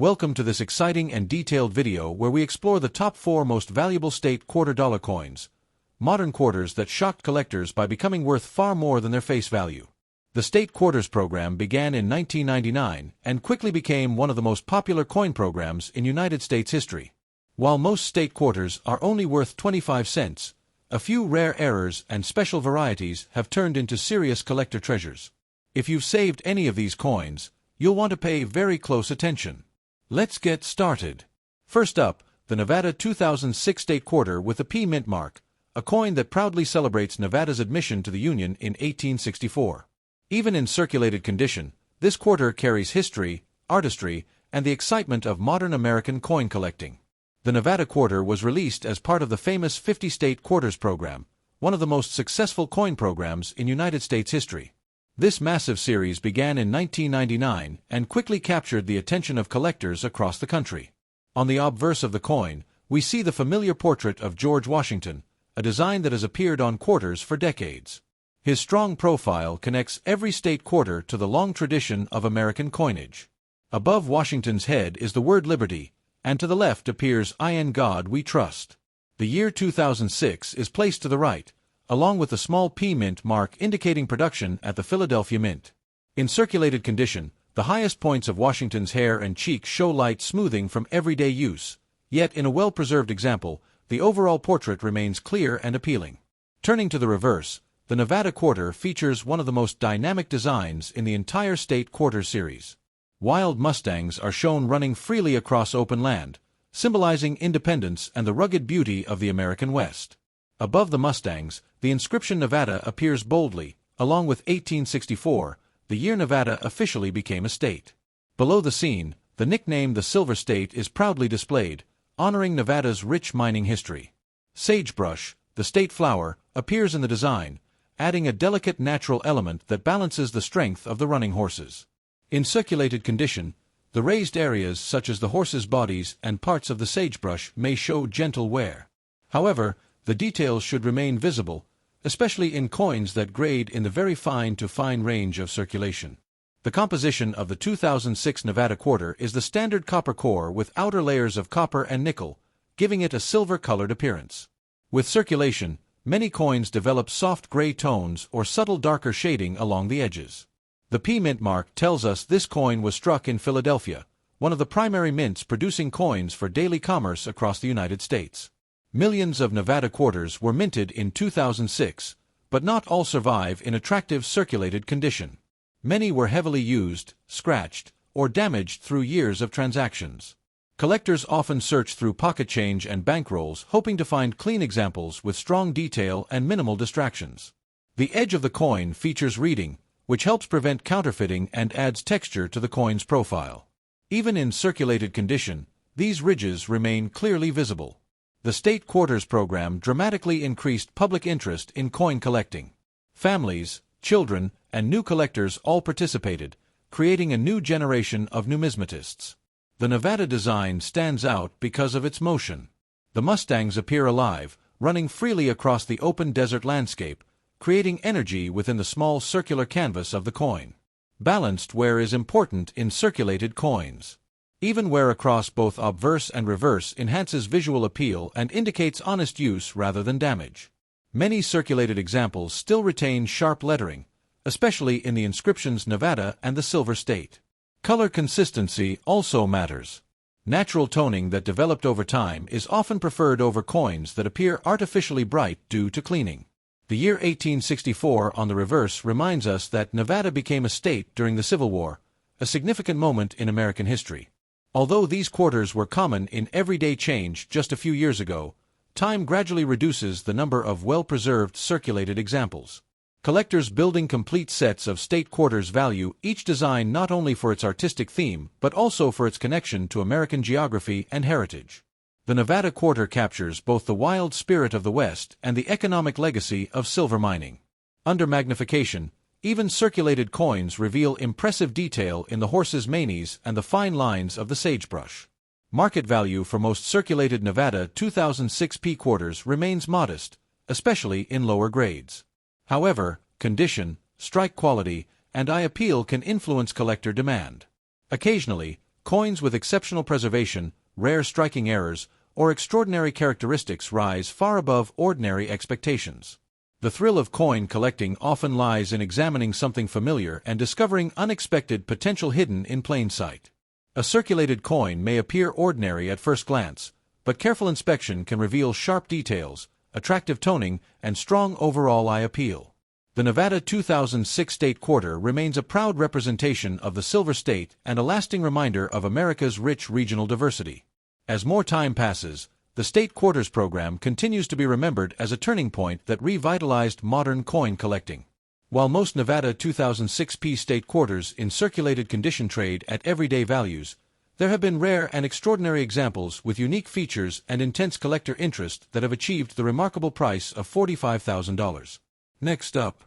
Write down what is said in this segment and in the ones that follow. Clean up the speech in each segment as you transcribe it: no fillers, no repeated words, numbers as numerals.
Welcome to this exciting and detailed video where we explore the top 4 most valuable state quarter-dollar coins, modern quarters that shocked collectors by becoming worth far more than their face value. The state quarters program began in 1999 and quickly became one of the most popular coin programs in United States history. While most state quarters are only worth 25 cents, a few rare errors and special varieties have turned into serious collector treasures. If you've saved any of these coins, you'll want to pay very close attention. Let's get started. First up, the Nevada 2006 state quarter with the P mint mark, a coin that proudly celebrates Nevada's admission to the Union in 1864. Even in circulated condition, this quarter carries history, artistry, and the excitement of modern American coin collecting. The Nevada quarter was released as part of the famous 50-state quarters program, one of the most successful coin programs in United States history. This massive series began in 1999 and quickly captured the attention of collectors across the country. On the obverse of the coin, we see the familiar portrait of George Washington, a design that has appeared on quarters for decades. His strong profile connects every state quarter to the long tradition of American coinage. Above Washington's head is the word Liberty, and to the left appears "In God We Trust." The year 2006 is placed to the right, along with the small P mint mark indicating production at the Philadelphia Mint. In circulated condition, the highest points of Washington's hair and cheeks show light smoothing from everyday use, yet in a well-preserved example, the overall portrait remains clear and appealing. Turning to the reverse, the Nevada quarter features one of the most dynamic designs in the entire state quarter series. Wild Mustangs are shown running freely across open land, symbolizing independence and the rugged beauty of the American West. Above the Mustangs, the inscription Nevada appears boldly, along with 1864, the year Nevada officially became a state. Below the scene, the nickname the Silver State is proudly displayed, honoring Nevada's rich mining history. Sagebrush, the state flower, appears in the design, adding a delicate natural element that balances the strength of the running horses. In circulated condition, the raised areas such as the horses' bodies and parts of the sagebrush may show gentle wear. However, the details should remain visible, especially in coins that grade in the very fine to fine range of circulation. The composition of the 2006 Nevada quarter is the standard copper core with outer layers of copper and nickel, giving it a silver-colored appearance. With circulation, many coins develop soft gray tones or subtle darker shading along the edges. The P mint mark tells us this coin was struck in Philadelphia, one of the primary mints producing coins for daily commerce across the United States. Millions of Nevada quarters were minted in 2006, but not all survive in attractive circulated condition. Many were heavily used, scratched, or damaged through years of transactions. Collectors often search through pocket change and bankrolls hoping to find clean examples with strong detail and minimal distractions. The edge of the coin features reeding, which helps prevent counterfeiting and adds texture to the coin's profile. Even in circulated condition, these ridges remain clearly visible. The state quarters program dramatically increased public interest in coin collecting. Families, children, and new collectors all participated, creating a new generation of numismatists. The Nevada design stands out because of its motion. The Mustangs appear alive, running freely across the open desert landscape, creating energy within the small circular canvas of the coin. Balanced wear is important in circulated coins. Even wear across both obverse and reverse enhances visual appeal and indicates honest use rather than damage. Many circulated examples still retain sharp lettering, especially in the inscriptions Nevada and the Silver State. Color consistency also matters. Natural toning that developed over time is often preferred over coins that appear artificially bright due to cleaning. The year 1864 on the reverse reminds us that Nevada became a state during the Civil War, a significant moment in American history. Although these quarters were common in everyday change just a few years ago, time gradually reduces the number of well-preserved circulated examples. Collectors building complete sets of state quarters value each design not only for its artistic theme but also for its connection to American geography and heritage. The Nevada quarter captures both the wild spirit of the West and the economic legacy of silver mining. Under magnification, even circulated coins reveal impressive detail in the horse's manes and the fine lines of the sagebrush. Market value for most circulated Nevada 2006 P quarters remains modest, especially in lower grades. However, condition, strike quality, and eye appeal can influence collector demand. Occasionally, Coins with exceptional preservation, rare striking errors, or extraordinary characteristics rise far above ordinary expectations. The thrill of coin collecting often lies in examining something familiar and discovering unexpected potential hidden in plain sight. A circulated coin may appear ordinary at first glance, but careful inspection can reveal sharp details, attractive toning, and strong overall eye appeal. The Nevada 2006 State Quarter remains a proud representation of the Silver State and a lasting reminder of America's rich regional diversity. As more time passes, the State Quarters program continues to be remembered as a turning point that revitalized modern coin collecting. While most Nevada 2006 State Quarters in circulated condition trade at everyday values, there have been rare and extraordinary examples with unique features and intense collector interest that have achieved the remarkable price of $45,000. Next up,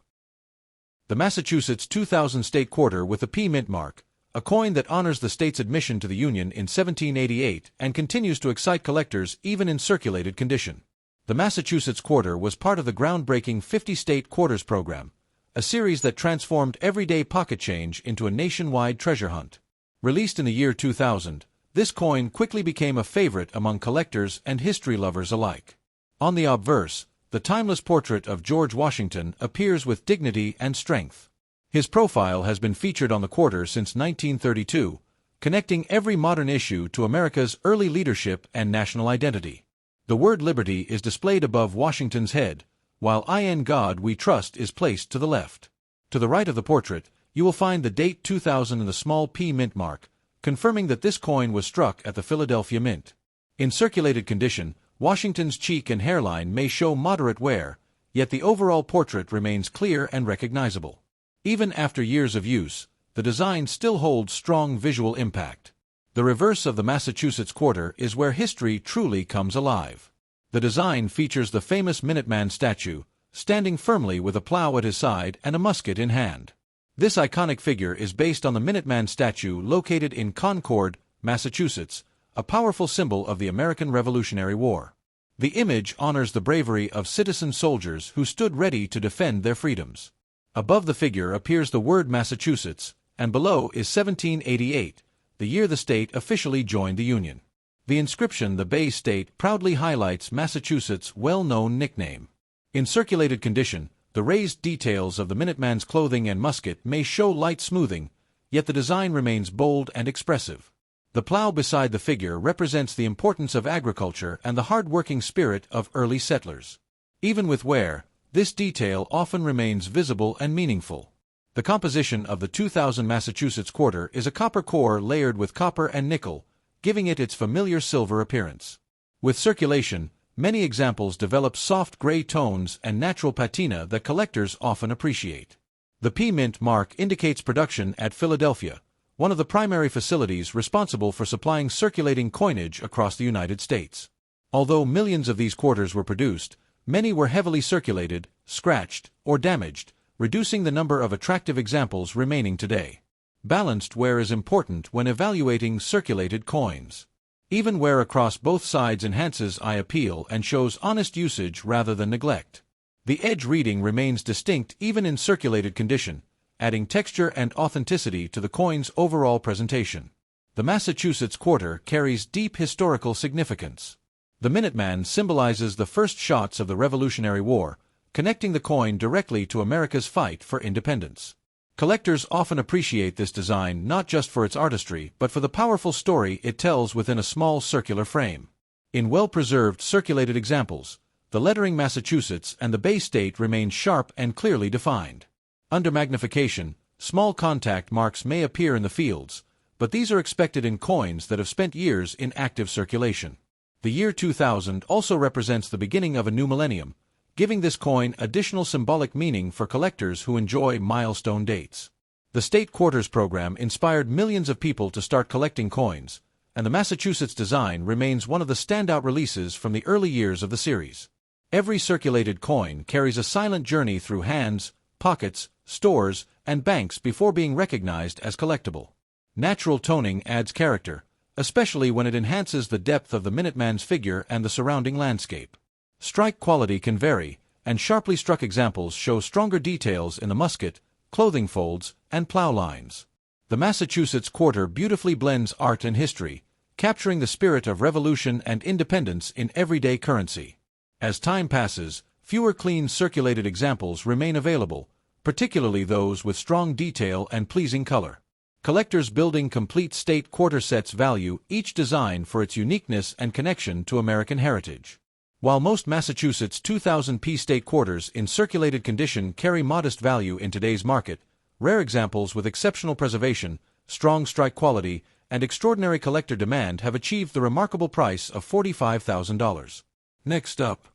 the Massachusetts 2000 State Quarter with the P Mint mark, a coin that honors the state's admission to the Union in 1788 and continues to excite collectors even in circulated condition. The Massachusetts Quarter was part of the groundbreaking 50 State Quarters program, a series that transformed everyday pocket change into a nationwide treasure hunt. Released in the year 2000, this coin quickly became a favorite among collectors and history lovers alike. On the obverse, the timeless portrait of George Washington appears with dignity and strength. His profile has been featured on the quarter since 1932, connecting every modern issue to America's early leadership and national identity. The word liberty is displayed above Washington's head, while "In God We Trust" is placed to the left. To the right of the portrait, you will find the date 2000 and the small P Mint mark, confirming that this coin was struck at the Philadelphia Mint. In circulated condition, Washington's cheek and hairline may show moderate wear, yet the overall portrait remains clear and recognizable. Even after years of use, the design still holds strong visual impact. The reverse of the Massachusetts Quarter is where history truly comes alive. The design features the famous Minuteman statue, standing firmly with a plow at his side and a musket in hand. This iconic figure is based on the Minuteman statue located in Concord, Massachusetts, a powerful symbol of the American Revolutionary War. The image honors the bravery of citizen soldiers who stood ready to defend their freedoms. Above the figure appears the word Massachusetts, and below is 1788, the year the state officially joined the Union. The inscription "The Bay State" proudly highlights Massachusetts' well-known nickname. In circulated condition, the raised details of the Minuteman's clothing and musket may show light smoothing, yet the design remains bold and expressive. The plow beside the figure represents the importance of agriculture and the hard-working spirit of early settlers. Even with wear, this detail often remains visible and meaningful. The composition of the 2000 Massachusetts Quarter is a copper core layered with copper and nickel, giving it its familiar silver appearance. With circulation, many examples develop soft gray tones and natural patina that collectors often appreciate. The P Mint mark indicates production at Philadelphia, one of the primary facilities responsible for supplying circulating coinage across the United States. Although millions of these quarters were produced, many were heavily circulated, scratched, or damaged, reducing the number of attractive examples remaining today. Balanced wear is important when evaluating circulated coins. Even wear across both sides enhances eye appeal and shows honest usage rather than neglect. The edge reading remains distinct even in circulated condition, adding texture and authenticity to the coin's overall presentation. The Massachusetts Quarter carries deep historical significance. The Minuteman symbolizes the first shots of the Revolutionary War, connecting the coin directly to America's fight for independence. Collectors often appreciate this design not just for its artistry but for the powerful story it tells within a small circular frame. In well-preserved circulated examples, the lettering Massachusetts and the Bay State remain sharp and clearly defined. Under magnification, small contact marks may appear in the fields, but these are expected in coins that have spent years in active circulation. The year 2000 also represents the beginning of a new millennium, giving this coin additional symbolic meaning for collectors who enjoy milestone dates. The State Quarters program inspired millions of people to start collecting coins, and the Massachusetts design remains one of the standout releases from the early years of the series. Every circulated coin carries a silent journey through hands, pockets, stores, and banks before being recognized as collectible. Natural toning adds character, especially when it enhances the depth of the Minuteman's figure and the surrounding landscape. Strike quality can vary, and sharply struck examples show stronger details in the musket, clothing folds, and plow lines. The Massachusetts quarter beautifully blends art and history, capturing the spirit of revolution and independence in everyday currency. As time passes, fewer clean circulated examples remain available, particularly those with strong detail and pleasing color. Collectors building complete state quarter sets value each design for its uniqueness and connection to American heritage. While most Massachusetts 2000p state quarters in circulated condition carry modest value in today's market, rare examples with exceptional preservation, strong strike quality, and extraordinary collector demand have achieved the remarkable price of $45,000. Next up,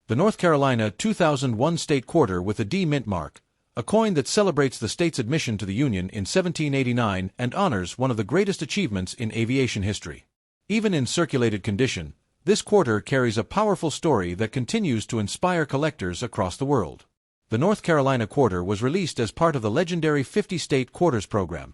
the North Carolina 2001 state quarter with a D mint mark, a coin that celebrates the state's admission to the Union in 1789 and honors one of the greatest achievements in aviation history. Even in circulated condition, this quarter carries a powerful story that continues to inspire collectors across the world. The North Carolina quarter was released as part of the legendary 50-state quarters program,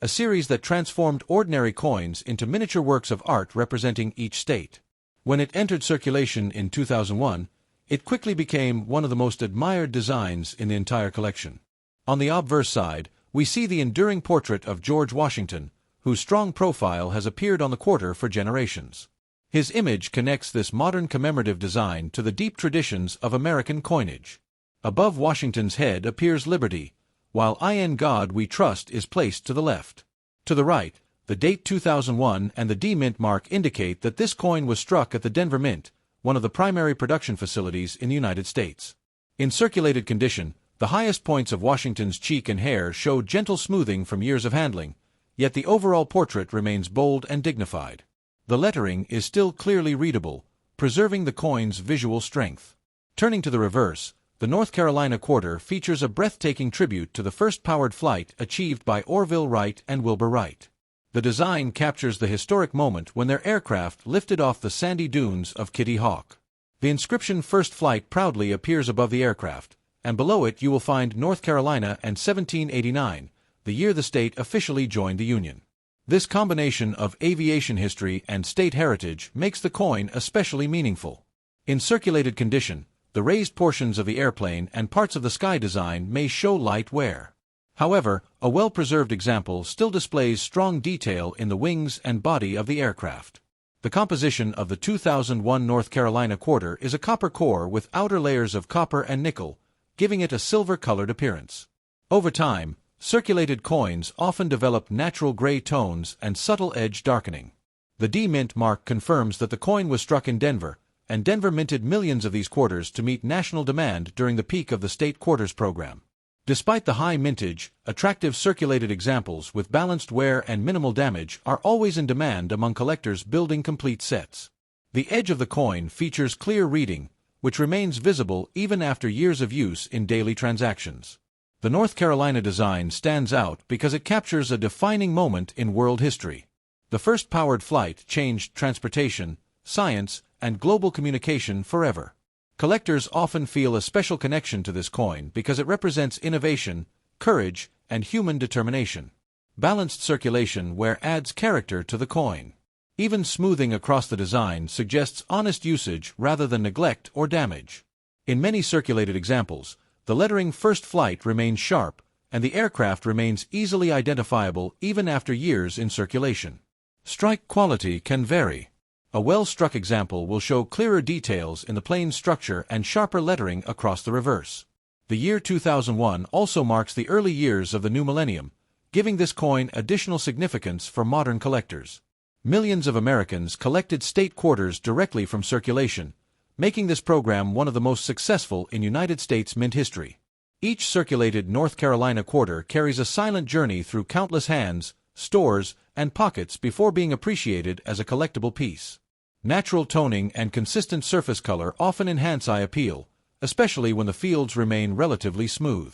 a series that transformed ordinary coins into miniature works of art representing each state. When it entered circulation in 2001, it quickly became one of the most admired designs in the entire collection. On the obverse side, we see the enduring portrait of George Washington, whose strong profile has appeared on the quarter for generations. His image connects this modern commemorative design to the deep traditions of American coinage. Above Washington's head appears Liberty, while "In God We Trust" is placed to the left. To the right, the date 2001 and the D Mint mark indicate that this coin was struck at the Denver Mint, one of the primary production facilities in the United States. In circulated condition, the highest points of Washington's cheek and hair show gentle smoothing from years of handling, yet the overall portrait remains bold and dignified. The lettering is still clearly readable, preserving the coin's visual strength. Turning to the reverse, the North Carolina quarter features a breathtaking tribute to the first powered flight achieved by Orville Wright and Wilbur Wright. The design captures the historic moment when their aircraft lifted off the sandy dunes of Kitty Hawk. The inscription "First Flight" proudly appears above the aircraft, and below it you will find North Carolina and 1789, the year the state officially joined the Union. This combination of aviation history and state heritage makes the coin especially meaningful. In circulated condition, the raised portions of the airplane and parts of the sky design may show light wear. However, a well-preserved example still displays strong detail in the wings and body of the aircraft. The composition of the 2001 North Carolina quarter is a copper core with outer layers of copper and nickel, giving it a silver-colored appearance. Over time, circulated coins often develop natural gray tones and subtle edge darkening. The D Mint mark confirms that the coin was struck in Denver, and Denver minted millions of these quarters to meet national demand during the peak of the state quarters program. Despite the high mintage, attractive circulated examples with balanced wear and minimal damage are always in demand among collectors building complete sets. The edge of the coin features clear reading, which remains visible even after years of use in daily transactions. The North Carolina design stands out because it captures a defining moment in world history. The first powered flight changed transportation, science, and global communication forever. Collectors often feel a special connection to this coin because it represents innovation, courage, and human determination. Balanced circulation wear adds character to the coin. Even smoothing across the design suggests honest usage rather than neglect or damage. In many circulated examples, the lettering "First Flight" remains sharp, and the aircraft remains easily identifiable even after years in circulation. Strike quality can vary. A well-struck example will show clearer details in the plane's structure and sharper lettering across the reverse. The year 2001 also marks the early years of the new millennium, giving this coin additional significance for modern collectors. Millions of Americans collected state quarters directly from circulation, making this program one of the most successful in United States mint history. Each circulated North Carolina quarter carries a silent journey through countless hands, stores, and pockets before being appreciated as a collectible piece. Natural toning and consistent surface color often enhance eye appeal, especially when the fields remain relatively smooth.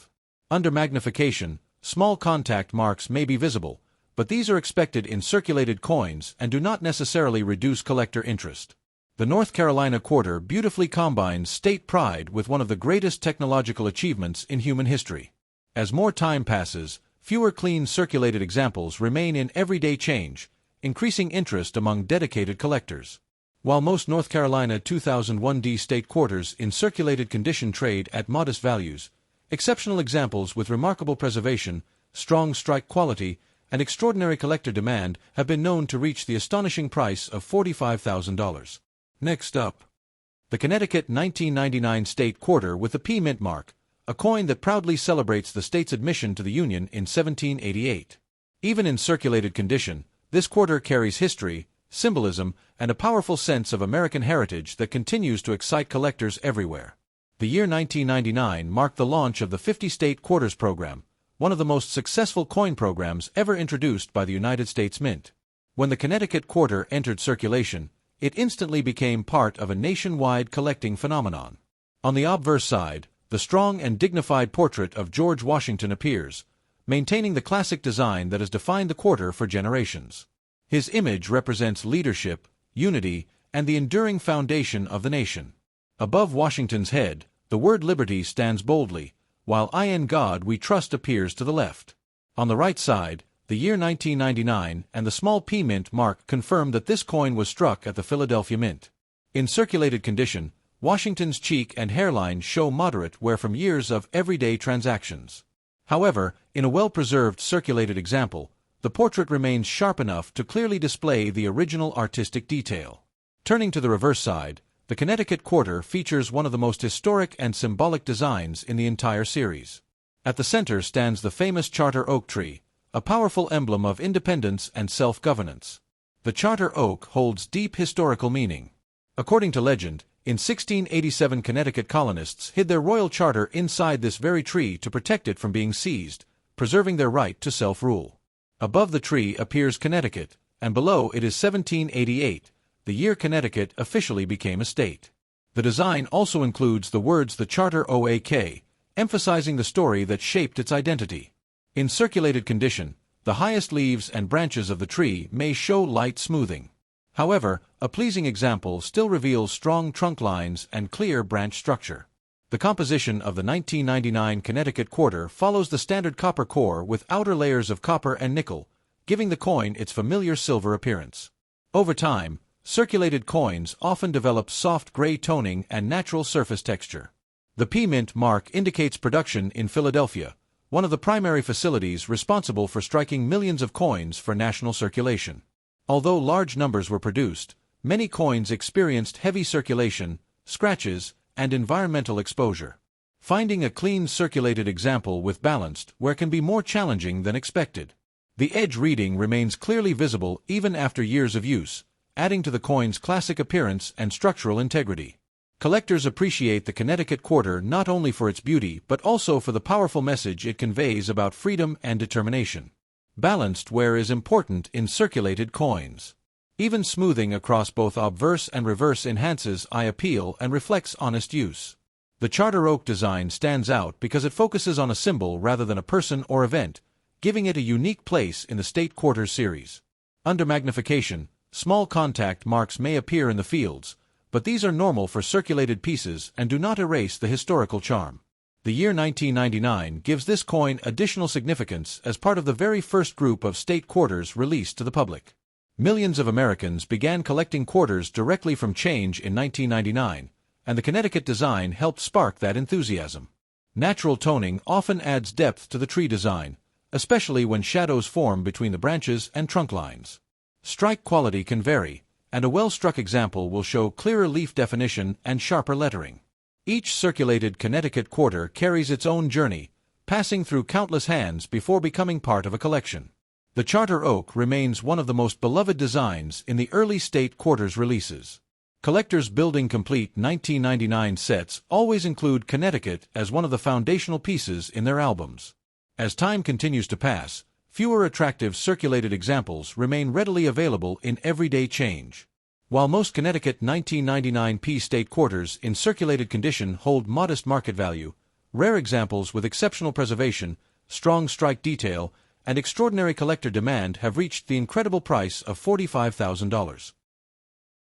Under magnification, small contact marks may be visible, but these are expected in circulated coins and do not necessarily reduce collector interest. The North Carolina quarter beautifully combines state pride with one of the greatest technological achievements in human history. As more time passes, fewer clean circulated examples remain in everyday change, increasing interest among dedicated collectors. While most North Carolina 2001D state quarters in circulated condition trade at modest values, exceptional examples with remarkable preservation, strong strike quality, and extraordinary collector demand have been known to reach the astonishing price of $45,000. Next up, the Connecticut 1999 State Quarter with the P Mint mark, a coin that proudly celebrates the state's admission to the Union in 1788. Even in circulated condition, this quarter carries history, symbolism, and a powerful sense of American heritage that continues to excite collectors everywhere. The year 1999 marked the launch of the 50-State Quarters program, one of the most successful coin programs ever introduced by the United States Mint. When the Connecticut Quarter entered circulation, it instantly became part of a nationwide collecting phenomenon. On the obverse side, the strong and dignified portrait of George Washington appears, maintaining the classic design that has defined the quarter for generations. His image represents leadership, unity, and the enduring foundation of the nation. Above Washington's head, the word liberty stands boldly, while "In God We Trust" appears to the left. On the right side, the year 1999 and the small P Mint mark confirm that this coin was struck at the Philadelphia Mint. In circulated condition, Washington's cheek and hairline show moderate wear from years of everyday transactions. However, in a well-preserved circulated example, the portrait remains sharp enough to clearly display the original artistic detail. Turning to the reverse side, the Connecticut Quarter features one of the most historic and symbolic designs in the entire series. At the center stands the famous Charter Oak tree, a powerful emblem of independence and self-governance. The Charter Oak holds deep historical meaning. According to legend, in 1687 Connecticut colonists hid their royal charter inside this very tree to protect it from being seized, preserving their right to self-rule. Above the tree appears Connecticut, and below it is 1788, the year Connecticut officially became a state. The design also includes the words "the Charter Oak," emphasizing the story that shaped its identity. In circulated condition, the highest leaves and branches of the tree may show light smoothing. However, a pleasing example still reveals strong trunk lines and clear branch structure. The composition of the 1999 Connecticut Quarter follows the standard copper core with outer layers of copper and nickel, giving the coin its familiar silver appearance. Over time, circulated coins often develop soft gray toning and natural surface texture. The P Mint mark indicates production in Philadelphia, one of the primary facilities responsible for striking millions of coins for national circulation. Although large numbers were produced, many coins experienced heavy circulation, scratches, and environmental exposure. Finding a clean circulated example with balanced wear can be more challenging than expected. The edge reading remains clearly visible even after years of use, adding to the coin's classic appearance and structural integrity. Collectors appreciate the Connecticut Quarter not only for its beauty but also for the powerful message it conveys about freedom and determination. Balanced wear is important in circulated coins. Even smoothing across both obverse and reverse enhances eye appeal and reflects honest use. The Charter Oak design stands out because it focuses on a symbol rather than a person or event, giving it a unique place in the State Quarters series. Under magnification, small contact marks may appear in the fields, but these are normal for circulated pieces and do not erase the historical charm. The year 1999 gives this coin additional significance as part of the very first group of state quarters released to the public. Millions of Americans began collecting quarters directly from change in 1999, and the Connecticut design helped spark that enthusiasm. Natural toning often adds depth to the tree design, especially when shadows form between the branches and trunk lines. Strike quality can vary, and a well-struck example will show clearer leaf definition and sharper lettering. Each circulated Connecticut Quarter carries its own journey, passing through countless hands before becoming part of a collection. The Charter Oak remains one of the most beloved designs in the early State Quarters releases. Collectors building complete 1999 sets always include Connecticut as one of the foundational pieces in their albums. As time continues to pass, fewer attractive circulated examples remain readily available in everyday change. While most Connecticut 1999 P State Quarters in circulated condition hold modest market value, rare examples with exceptional preservation, strong strike detail, and extraordinary collector demand have reached the incredible price of $45,000.